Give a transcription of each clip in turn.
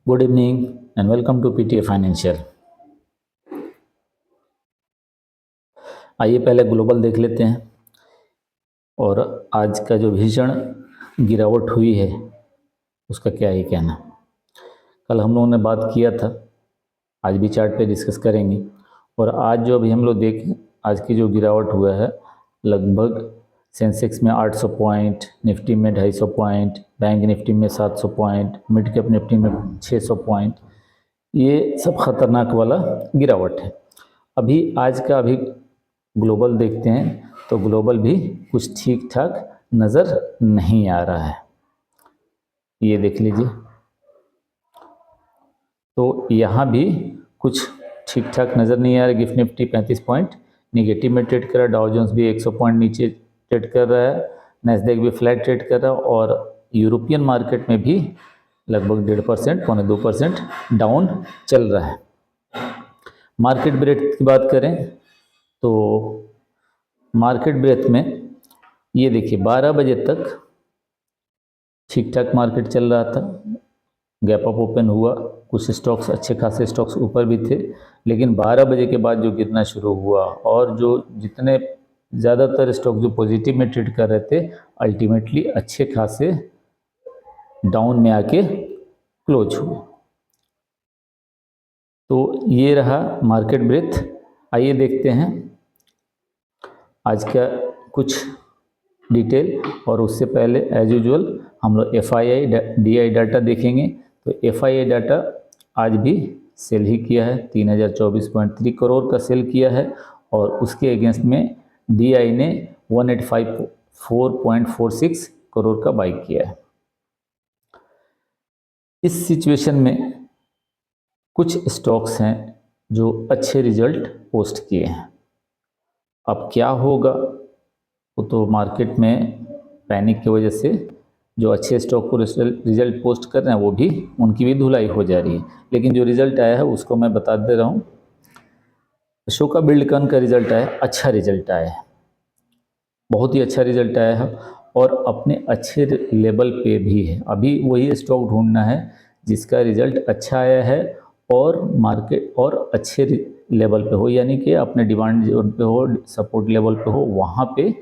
Good evening and welcome to PTA financial. आइए पहले global देख लेते हैं और आज का जो भीषण गिरावट हुई है उसका क्या ही कहना। कल हम लोगों ने बात किया था, आज भी चार्ट पे डिस्कस करेंगे। और आज जो अभी हम लोग देखें, आज की जो गिरावट हुआ है लगभग सेंसेक्स में 800 पॉइंट, निफ्टी में 250 पॉइंट, बैंक निफ्टी में 700 पॉइंट, मिड कैप निफ्टी में 600 पॉइंट, ये सब खतरनाक वाला गिरावट है। अभी आज का ग्लोबल देखते हैं तो ग्लोबल भी कुछ ठीक ठाक नज़र नहीं आ रहा है। ये देख लीजिए, तो यहाँ भी कुछ ठीक ठाक नज़र नहीं आ रहा है। गिफ्ट निफ्टी 35 पॉइंट निगेटिव में ट्रेड कर रहा है, डाउ जोन्स भी 100 पॉइंट नीचे ट्रेड कर रहा है, नैस्डैक भी फ्लैट ट्रेड कर रहा है और यूरोपियन मार्केट में भी लगभग 1.5% पौने 2% डाउन चल रहा है। मार्केट ब्रेथ की बात करें तो मार्केट ब्रेथ में ये देखिए 12 बजे तक ठीक ठाक मार्केट चल रहा था, गैप अप ओपन हुआ, कुछ स्टॉक्स अच्छे खासे स्टॉक्स ऊपर भी थे, लेकिन 12 बजे के बाद जो गिरना शुरू हुआ और जो जितने ज़्यादातर स्टॉक जो पॉजिटिव में ट्रेड कर रहे थे अल्टीमेटली अच्छे खासे डाउन में आके क्लोज हुए। तो ये रहा मार्केट ब्रेथ। आइए देखते हैं आज का कुछ डिटेल, और उससे पहले एज यूजुअल हम लोग FII DI डाटा देखेंगे। तो FII डाटा आज भी सेल ही किया है, 3024.3 करोड़ का सेल किया है और उसके अगेंस्ट में DI ने 1854.46 करोड़ का बाई किया है। इस सिचुएशन में कुछ स्टॉक्स हैं जो अच्छे रिजल्ट पोस्ट किए हैं। अब क्या होगा वो तो मार्केट में पैनिक की वजह से जो अच्छे स्टॉक को रिजल्ट पोस्ट कर रहे हैं वो भी उनकी भी धुलाई हो जा रही है, लेकिन जो रिजल्ट आया है उसको मैं बता दे रहा हूँ। अशोका बिल्डकॉन का रिजल्ट आया, अच्छा रिजल्ट आया है, बहुत ही अच्छा रिजल्ट आया है और अपने अच्छे लेवल पे भी है। अभी वही स्टॉक ढूंढना है जिसका रिजल्ट अच्छा आया है और मार्केट और अच्छे लेवल पे हो, यानी कि अपने डिमांड जोन पे हो, सपोर्ट लेवल पे हो, वहाँ पे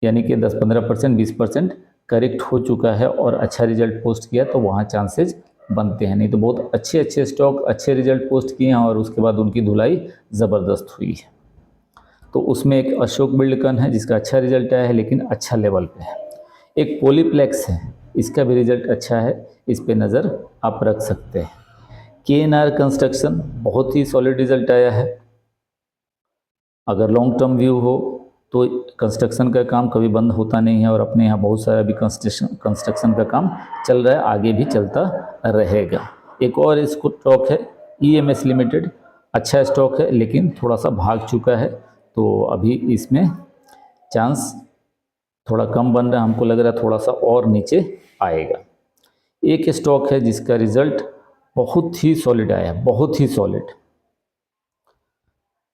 यानी कि 10-15%, 20% करेक्ट हो चुका है और अच्छा रिजल्ट पोस्ट किया तो वहाँ चांसेस बनते हैं। नहीं तो बहुत अच्छे अच्छे स्टॉक अच्छे रिजल्ट पोस्ट किए हैं और उसके बाद उनकी धुलाई ज़बरदस्त हुई है। तो उसमें एक अशोक बिल्डकॉन है जिसका अच्छा रिजल्ट आया है लेकिन अच्छा लेवल पे है। एक पॉलीप्लेक्स है, इसका भी रिजल्ट अच्छा है, इस पे नज़र आप रख सकते हैं। KNR कंस्ट्रक्शन बहुत ही सॉलिड रिजल्ट आया है। अगर लॉन्ग टर्म व्यू हो तो कंस्ट्रक्शन का काम कभी बंद होता नहीं है और अपने यहाँ बहुत सारा भी कंस्ट्रक्शन का काम चल रहा है, आगे भी चलता रहेगा। एक और इसको स्टॉक है EMS लिमिटेड, अच्छा स्टॉक है लेकिन थोड़ा सा भाग चुका है, तो अभी इसमें चांस थोड़ा कम बन रहा है, हमको लग रहा है थोड़ा सा और नीचे आएगा। एक स्टॉक है जिसका रिजल्ट बहुत ही सॉलिड आया है, बहुत ही सॉलिड,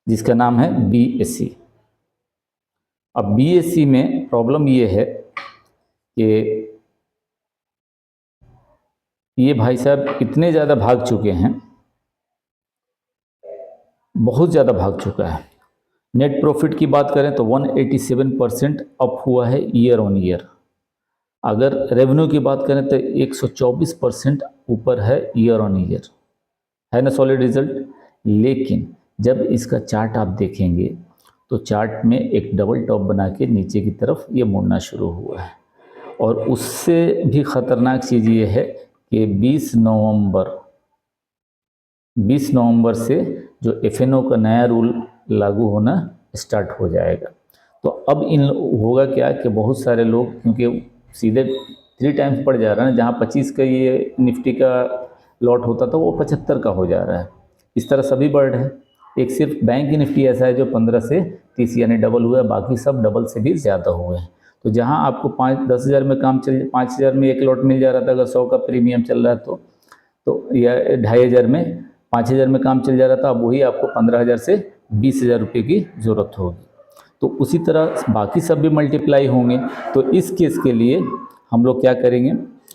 जिसका नाम है BSE। अब BSE में प्रॉब्लम ये है कि ये भाई साहब इतने ज़्यादा भाग चुके हैं, बहुत ज़्यादा भाग चुका है। नेट प्रॉफिट की बात करें तो 187% अप हुआ है ईयर ऑन ईयर। अगर रेवेन्यू की बात करें तो 124% ऊपर है ईयर ऑन ईयर, है ना सॉलिड रिजल्ट। लेकिन जब इसका चार्ट आप देखेंगे तो चार्ट में एक डबल टॉप बना के नीचे की तरफ ये मुड़ना शुरू हुआ है और उससे भी ख़तरनाक चीज़ ये है कि 20 नवंबर से जो FNO का नया रूल लागू होना स्टार्ट हो जाएगा। तो अब इन होगा क्या कि बहुत सारे लोग, क्योंकि सीधे 3 टाइम्स पड़ जा रहा है ना, जहाँ 25 का ये निफ्टी का लॉट होता था वो 75 का हो जा रहा है। इस तरह सभी बढ़ रहे हैं, एक सिर्फ बैंक निफ्टी ऐसा है जो 15 से 30 यानी डबल हुआ है, बाकी सब डबल से भी ज़्यादा हुए हैं। तो जहाँ आपको 5-10 हज़ार में काम चल 5 हज़ार में एक लॉट मिल जा रहा था, अगर 100 का प्रीमियम चल रहा है तो या 2,500 में 5,000 में काम चल जा रहा था, अब वही आपको 15,000 से 20,000 रुपये की ज़रूरत होगी। तो उसी तरह बाकी सब भी मल्टीप्लाई होंगे। तो इस केस के लिए हम लोग क्या करेंगे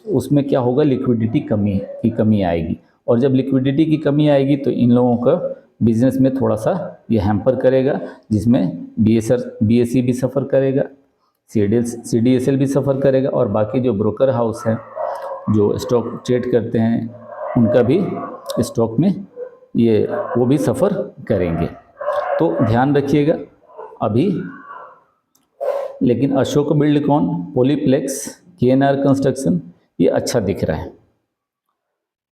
उसमें क्या होगा, लिक्विडिटी की कमी आएगी, और जब लिक्विडिटी की कमी आएगी तो इन लोगों का बिजनेस में थोड़ा सा ये हैम्पर करेगा, जिसमें बीएसई भी सफ़र करेगा, सीडीएसएल भी सफ़र करेगा, और बाकी जो ब्रोकर हाउस है जो स्टॉक ट्रेड करते हैं उनका भी स्टॉक में वो भी सफ़र करेंगे। तो ध्यान रखिएगा अभी। लेकिन Ashok Buildcon, Polyplex, KNR construction ये अच्छा दिख रहा है।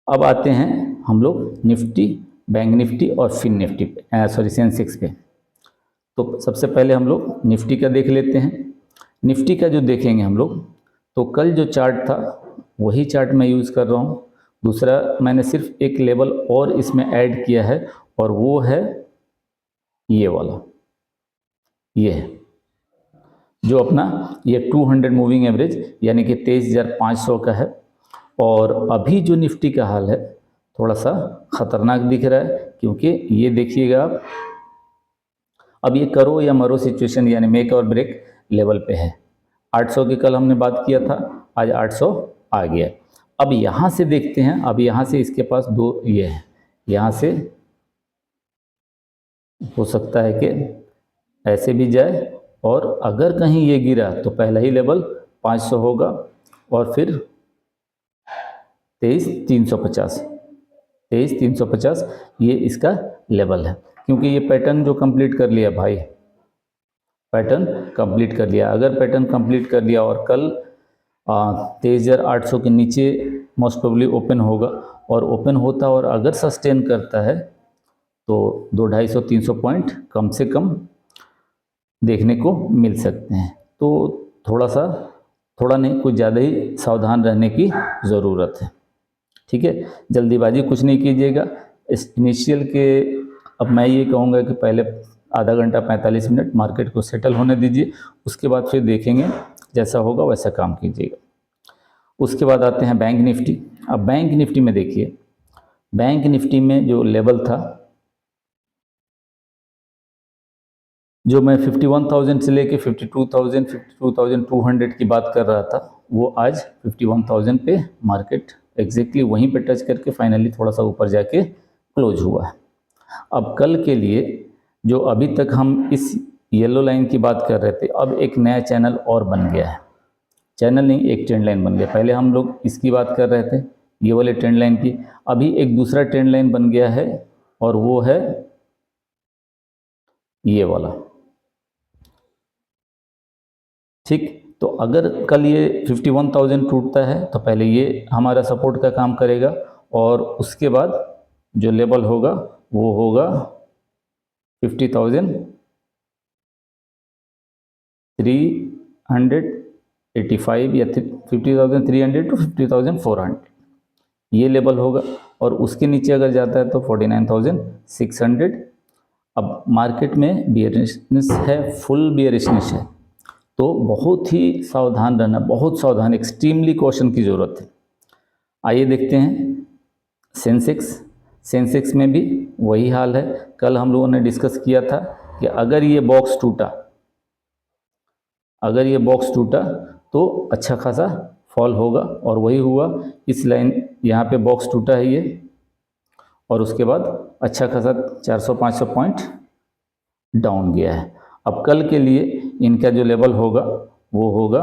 अब आते हैं हम लोग निफ्टी, बैंक निफ्टी और फिन निफ्टी पे, सेंसेक्स पे। तो सबसे पहले हम लोग निफ्टी का देख लेते हैं। निफ्टी का जो देखेंगे हम लोग, तो कल जो चार्ट था वही चार्ट मैं यूज़ कर रहा हूँ। दूसरा मैंने सिर्फ एक लेवल और इसमें ऐड किया है, और वो है ये वाला, ये है जो अपना ये 200 मूविंग एवरेज यानी कि 23,500 का है। और अभी जो निफ्टी का हाल है थोड़ा सा ख़तरनाक दिख रहा है, क्योंकि ये देखिएगा आप, अब ये करो या मरो सिचुएशन यानी मेक और ब्रेक लेवल पे है। 800 की कल हमने बात किया था, आज 800 आ गया। अब यहाँ से देखते हैं, अब यहाँ से इसके पास दो ये है, यहाँ से हो सकता है कि ऐसे भी जाए, और अगर कहीं ये गिरा तो पहला ही लेवल 500 होगा, और फिर 23,350 ये इसका लेवल है, क्योंकि ये पैटर्न जो कंप्लीट कर लिया भाई, पैटर्न कंप्लीट कर लिया। अगर पैटर्न कंप्लीट कर लिया और कल 23,800 के नीचे मोस्ट प्रोबेबली ओपन होगा, और ओपन होता और अगर सस्टेन करता है तो 200-250-300 पॉइंट कम से कम देखने को मिल सकते हैं। तो थोड़ा नहीं, कुछ ज़्यादा ही सावधान रहने की ज़रूरत है। ठीक है, जल्दीबाजी कुछ नहीं कीजिएगा। इस इनिशियल के अब मैं ये कहूँगा कि पहले आधा घंटा 45 मिनट मार्केट को सेटल होने दीजिए, उसके बाद फिर देखेंगे, जैसा होगा वैसा काम कीजिएगा। उसके बाद आते हैं बैंक निफ्टी। अब बैंक निफ्टी में देखिए, बैंक निफ्टी में जो लेवल था, जो मैं 51,000 से लेके 52,000 52,200 की बात कर रहा था, वो आज 51,000 पे मार्केट एग्जैक्टली वहीं पे टच करके फाइनली थोड़ा सा ऊपर जाके क्लोज हुआ है। अब कल के लिए जो अभी तक हम इस येलो लाइन की बात कर रहे थे, अब एक नया चैनल और बन गया है। चैनल नहीं, एक ट्रेंड लाइन बन गया। पहले हम लोग इसकी बात कर रहे थे, ये वाले ट्रेंड लाइन की, अभी एक दूसरा ट्रेंड लाइन बन गया है, और वो है ये वाला। ठीक, तो अगर कल ये 51,000 टूटता है तो पहले ये हमारा सपोर्ट का काम करेगा, और उसके बाद जो लेवल होगा वो होगा 50,385 या 50,300 टू 50,400 ये लेवल होगा, और उसके नीचे अगर जाता है तो 49,600। अब मार्केट में बियरिशनेस है, फुल बियरिशनेस है, तो बहुत ही सावधान रहना, बहुत सावधान, एक्सट्रीमली कॉशन की ज़रूरत है। आइए देखते हैं सेंसेक्स में भी वही हाल है। कल हम लोगों ने डिस्कस किया था कि अगर ये बॉक्स टूटा तो अच्छा खासा फॉल होगा, और वही हुआ। इस लाइन यहाँ पे बॉक्स टूटा है ये, और उसके बाद अच्छा खासा 400-500 पॉइंट डाउन गया है। अब कल के लिए इनका जो लेवल होगा वो होगा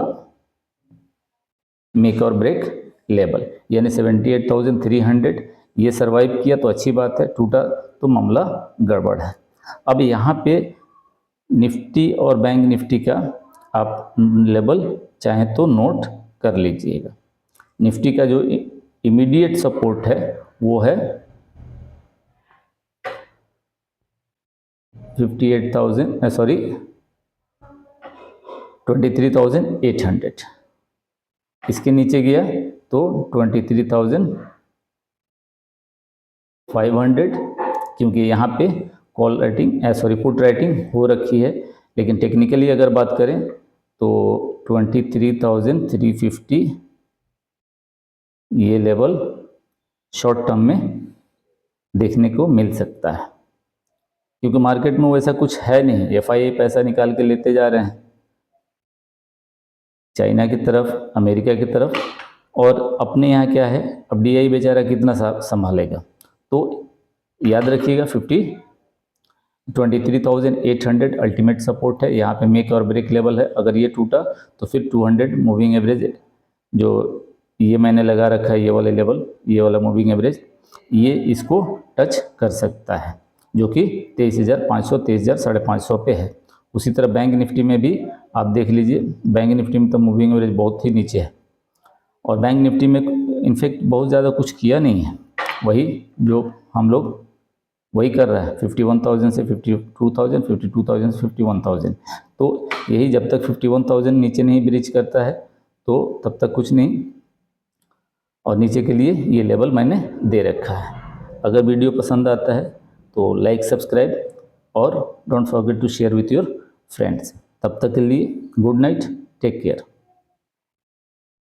मेक और ब्रेक लेवल, यानी 78,300। ये सरवाइव किया तो अच्छी बात है, टूटा तो मामला गड़बड़ है। अब यहाँ पे निफ्टी और बैंक निफ्टी का आप लेवल चाहें तो नोट कर लीजिएगा। निफ्टी का जो इमीडिएट सपोर्ट है वो है 23,800। इसके नीचे गया तो 23,500, क्योंकि यहाँ पे पुट राइटिंग हो रखी है, लेकिन टेक्निकली अगर बात करें तो 23,350 ये लेवल शॉर्ट टर्म में देखने को मिल सकता है, क्योंकि मार्केट में वैसा कुछ है नहीं। एफआईआई पैसा निकाल के लेते जा रहे हैं चाइना की तरफ, अमेरिका की तरफ, और अपने यहाँ क्या है, अब DI बेचारा कितना संभालेगा, तो याद रखिएगा 23,800 अल्टीमेट सपोर्ट है, यहाँ पे मेक और ब्रेक लेवल है। अगर ये टूटा तो फिर 200 मूविंग एवरेज, जो ये मैंने लगा रखा है ये वाले लेवल, ये वाला मूविंग एवरेज, ये इसको टच कर सकता है, जो कि 23,500 23,550 पे है। उसी तरह बैंक निफ्टी में भी आप देख लीजिए, बैंक निफ्टी में तो मूविंग एवरेज बहुत ही नीचे है, और बैंक निफ्टी में इनफेक्ट बहुत ज़्यादा कुछ किया नहीं है, वही जो हम लोग वही कर रहा है, 51,000 से 52,000, 52,000 से 51,000। तो यही जब तक 51,000 नीचे नहीं ब्रीच करता है तो तब तक कुछ नहीं, और नीचे के लिए ये लेवल मैंने दे रखा है। अगर वीडियो पसंद आता है तो लाइक, सब्सक्राइब और don't forget to share with your friends. तब तक के लिए गुड नाइट, टेक केयर।